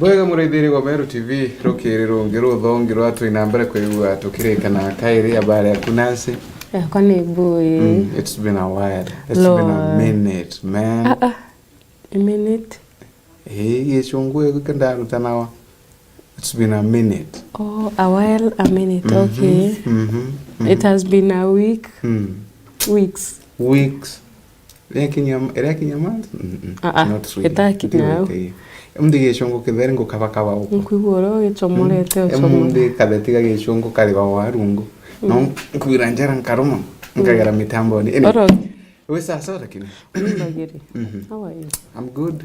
Tibwega muraithiri wa Meru TV rukiriro ngiro thongi rwatu inambere kwigua tukirikana kairi habari ya kunasi. Kwani boy. It's been a while. It's been a minute, man. A minute. Yeshungwe kukandaru tanawa. It's been a minute. Oh, a while, a minute. Okay. It has been a week. Weeks. Erekinyama? Not really. Etaki now. Mundi gishongo kitheri ngo kabakaba uko. Nkwigoro gicomorete uco. Mundi kadetiga gishongo kari wa warungu. No kuiranjara nkaruma. Ngagara mitambo ni. We sasa lakini. Ndagiri. How are you? I'm good.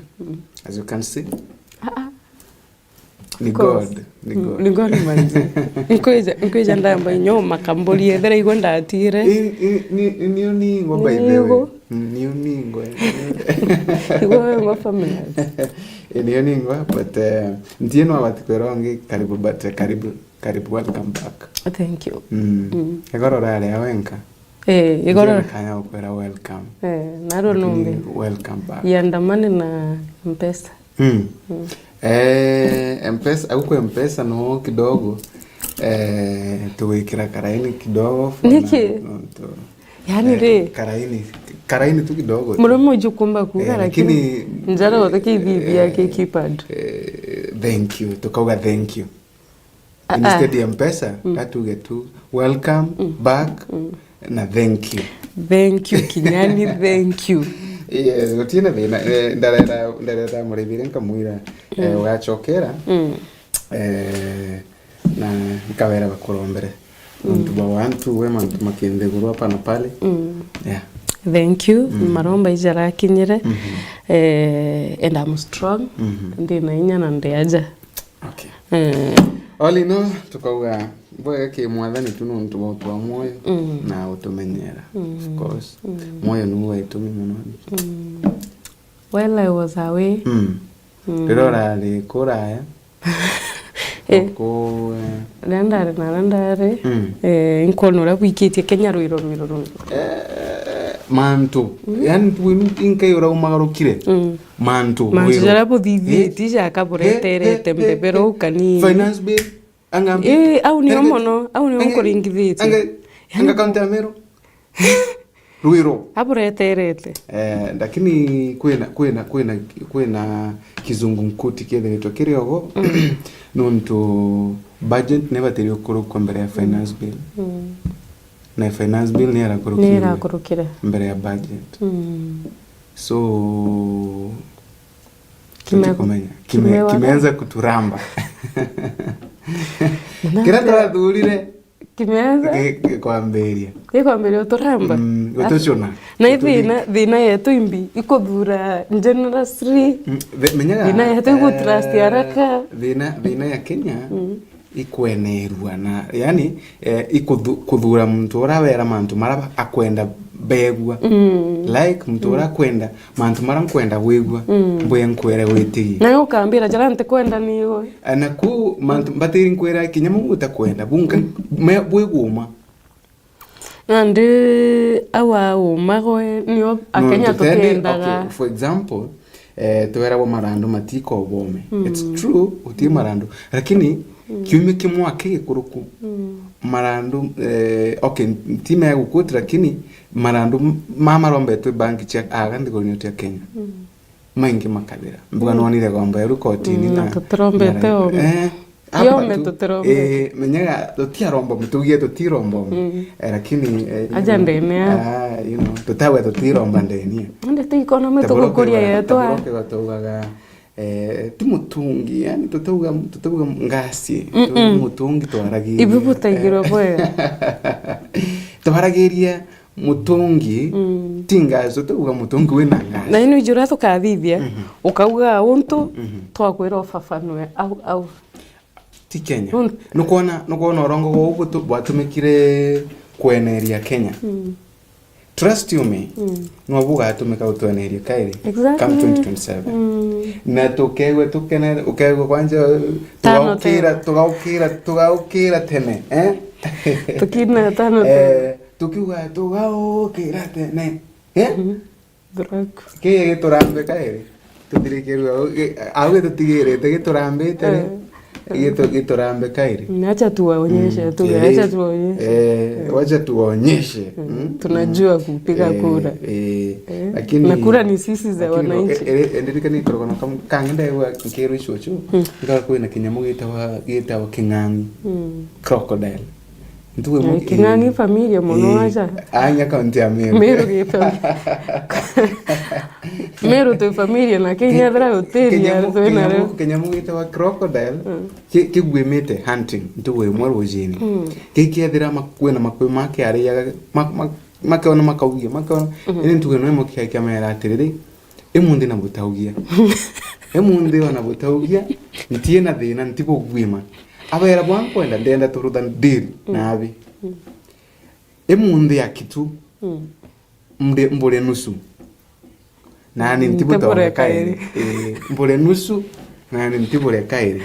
As you can see. Ni God manzi. Nkwija ndamba nyoma kamboli ethera igonda atire. Ni ngomba ilewe. Ni ngomba. Igo family. Ni ngomba but ndieno abatikwero karibu welcome back. Thank you. Egoro rale awenka. Egoro kanya ukwera welcome. Naro nombe. Welcome back. Yandamane na mpesa. Mpesa au mpesa no kidogo tuwekira karaini kidogo niki yani re karaini tu kidogo mromo jukumba kugara lakini njara wataki bibi yake keypad thank you tukauga thank you instead ya mpesa atuge tu welcome back na thank you kinyani thank you. Yes, utina bina ndarera muribire nkamwira wachokera na nkabera bakurombere muntu bawantu we mantu makende guru hapa na pale yeah thank you maromba ijara kinyire and I'm strong ndina inya na ndeaja okay all in all tukauga boya ke mwathani tununtu botu wa moyo na utumenyera of course moyo nuwe itumi muno well I was away rora le koraya ko landare inkonora bwikitie Kenya ruiro mantu yani winu inka yora umagarukire mantu jara bodhithi tija kabureterete mbebero ukani finance bill angambi au ni omono au ni onkoringithiti anga kantamero ruiro abureterete lakini kwena kizungumkuti kiethe kiriogo nonto budget never terio kwa mbere ya finance bill na finance bill ni era kurukira mbere ya budget so kimeanza kuturamba kira twathurire kimeanza kwamberia uturamba utuchona na thina yetu imbi ikuthura generously thina yetu gutrust haraka thina ya Kenya ikwenerwa na yani ikuthura muntu urawera mantu maraba akwenda begwa like muntu urakwenda mantu marankwenda wigwa mbuye nkwere wetigi na ukambira jara nte kwenda niwe anaku mantu batiri nkwera kinyamu utakwenda bunga bwiguma and awa umagoe niyo akenya tukendaga okay, for example tuwera wa marando matiko bome it's true uti marando lakini kiume kimwake gikuruku marando okay time ya gukuti lakini marando mama rombetwe banki check agandi gornyotia Kenya maingi makadira mbwana wanire gomba yarukotini na tutrombete yo tutrombe menyaga tutiarombo mitugie tutirombo lakini ajandemea you know tutawe tutiromba ndenia ndete economy tukukuria yetu tutugaga tumutungi yani tutuga ngasi tumutungi twaragiria ibibuta igiro boye twaragiria mutungi tingazo tuga mutungi wena ngasi na ino ijura tukathithia ukauga untu twakwira ofafanwe au ti Kenya nukuona orongo gwo bwatumikire kweneria Kenya trust you me no buga atumika utweneria kairi come 2027 na tukegwe tukene ukegwe kwanja tugaukira tene tukina tano tukiuga tugaukira tene drug ke turambe kairi tutirikiru au tutigirite giturambite giturambe kairi. Acha tuwaonyeshe acha tuwaonyeshe. Wacha tuwaonyeshe. Tunajua kupiga kura. Lakini na kura ni sisi za wananchi. Ndirikani korogona kangende wa nkiru icocu ngara kwina kinyamu gitawa king'ang'i crocodile. Ntuwe mu king'ang'i familia muno acha. Anya kaunti ya Meru. Meru gita. Meru tu familia na Kenya dra hotel ya twena leo. Kinyamu gitawa crocodile kigwimite hunting ntuwe mwa rojini. Kikiathira makwena makwe make ari ya makona makaugia makona ene ntuwe no mukia kamera atiriri emundi na butaugia emundi wana butaugia ntie na thina ntibo gwima abera bwan kwenda ndenda turutha deal na abi emundi akitu mbure nusu nani ntibo tawara kairi mbure nusu nani ntibo le kairi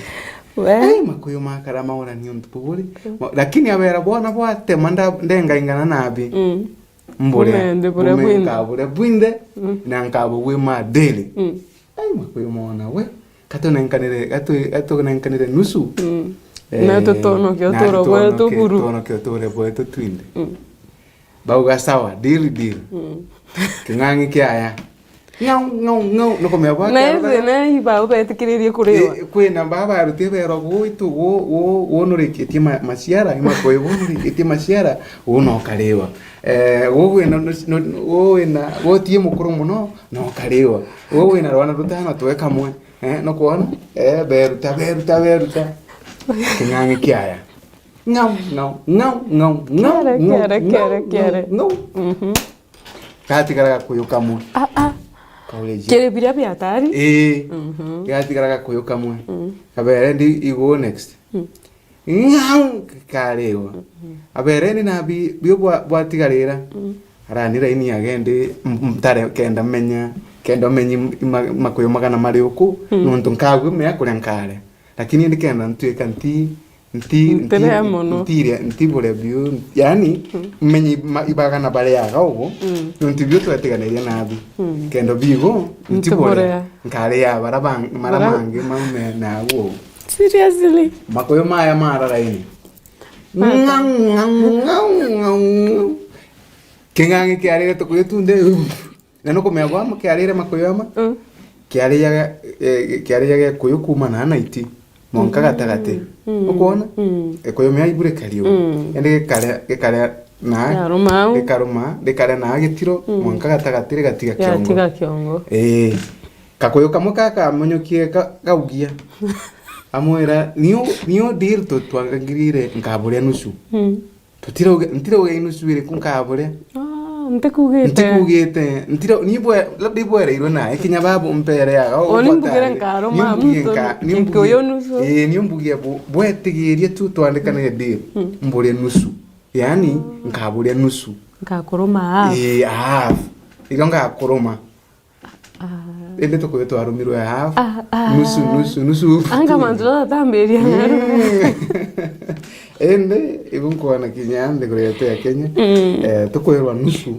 we makoyo makara maona ni ntuburi lakini abera bwana bwate manda ndenga ingana na abi mbure bwinde bwinde na nkabo we ma dele ai makoyo mona we katona nkanire nusu na tono kyo toro bweto buru tono kyo toro bweto twinde bauga sawa deal king'ang'i kya ngau no komya bwa na iba ubetikiririe kuriwa kwina baba rutebero goito wo noreketie maciara imakoyo noreketie maciara uno kariwa wowe na wotie mukuru muno no kariwa wowe na rwana rutana tweka mwe no kuona beruta king'ang'i kyaya ngau kere kati karaga kuyuka mwe kere biria bya tari kati karaga kuyuka mwe kabere ndi igo next ngau karewa abere ni nabi bio bwatigarira aranira ini agende mtare kenda menyi makuyo magana mari uku nuntu nkagwe me akure nkare lakini ndikenda ntweka ntibure bio yani menyi ibagana bare yaga ugo nuntu bio twatiganiria nabi kendo bigo ntibure nkare ya marabange maume na ugo seriously makoyo maya marara ini king'ang'i kiarire tukuyo tunde na no komya gwa kiarire makoyo ama kiarire kuyo kuma na naiti monka gatagate ukona ekoyo mya ibure kariyo ende kare na karuma na gitiro monka gatagate gatiga kiongo kakoyo kamwe kaka monyokie kaugia amwera niyo deal to twangirire nkabure nusu ntiro nusu ire kunkabure ntikugite ntiro nibwe labda ibwere iro na ikinya babu mpere ya olimbugire nkaro mtu yo nusu nimbugie bwetigirie tu twandikane deal mbure nusu yani nkabure nusu ngakoroma half ilo ngakoroma ende tukuyo twarumiro ya half nusu anga mandro tamberia ende ibunko na kinyande kurete ya Kenya tukuyo nusu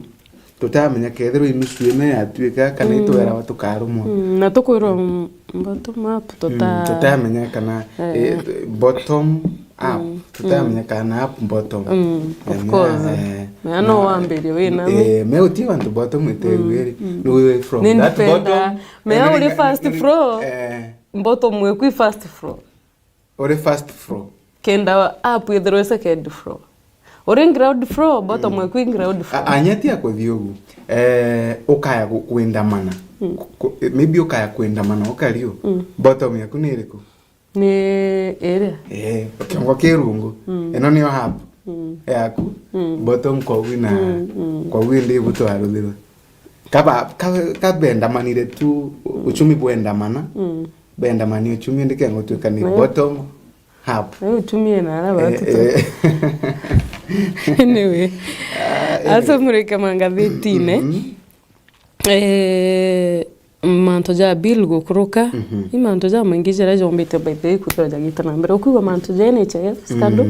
tutamenya kethero nusu ene yatuika kana itwera watukarumwa na tukuyo bottom up tutamenya kana bottom up tutamenya kana up bottom of course no wamberio wena me uti want bottom eteweri no from that bottom me only first floor bottom we ku first floor ore first floor kenda up with the second floor ore ground floor bottom we ku ground floor anyati akothiogu ukaya kuendamana maybe ukaya kuendamana ukario bottom yaku ni iriku ni ere kiongo kirungu eno niyo hap yaku bottom kwa wina kwa windi buto arudhiro kaba bendamanire tu uchumi bwendamana bendamani uchumi ndike ngotweka ni bottom hap uchumi na ala watu anyway asa mureka mangazetine manto ja bill gukuruka imanto ja mangijera jombete baite kutoja gitana mbere okuwa manto ja NHIF skando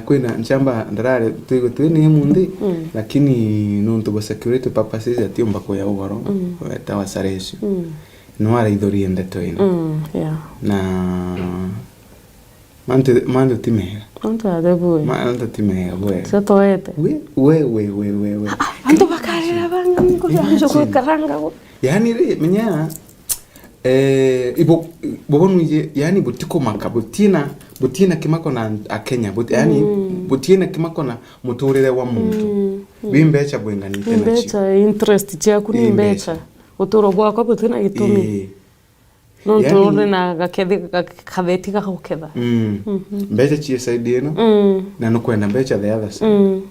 kwina nchamba ndarare twini mundi lakini nuntu ba security purposes atiomba ko ya ugoro tawa saresio no araithorie ndeto ino yeah na mandu timega antu adebu mandu timega we satoete we antu bakarira banga niko yaje kukaranga go yani menya ibo bobonuje yani butiko maka butina kimako na akenya yani butina kimako na muturire wa muntu bimbecha bwenganite na mbecha interest chaku ni mbecha uturo bwako butina gitumi non turore na gaketheti gakuketha mbecha chia side ino na no kwenda mbecha the other side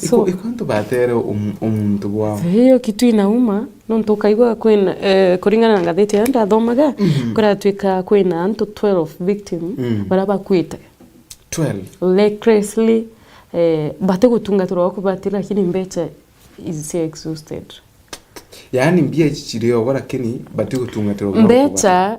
so ikonto batere umuntu bwao hiyo kitu inauma non tukaigwa kwina kuringana na gatheti ya ndathomaga kuratwika kwina antu 12 victim baraba kwite 12 recklessly bate gutungatirwa kubatira lakini mbecha is exhausted yani mbia chichireo lakini bate gutungatirwa mbecha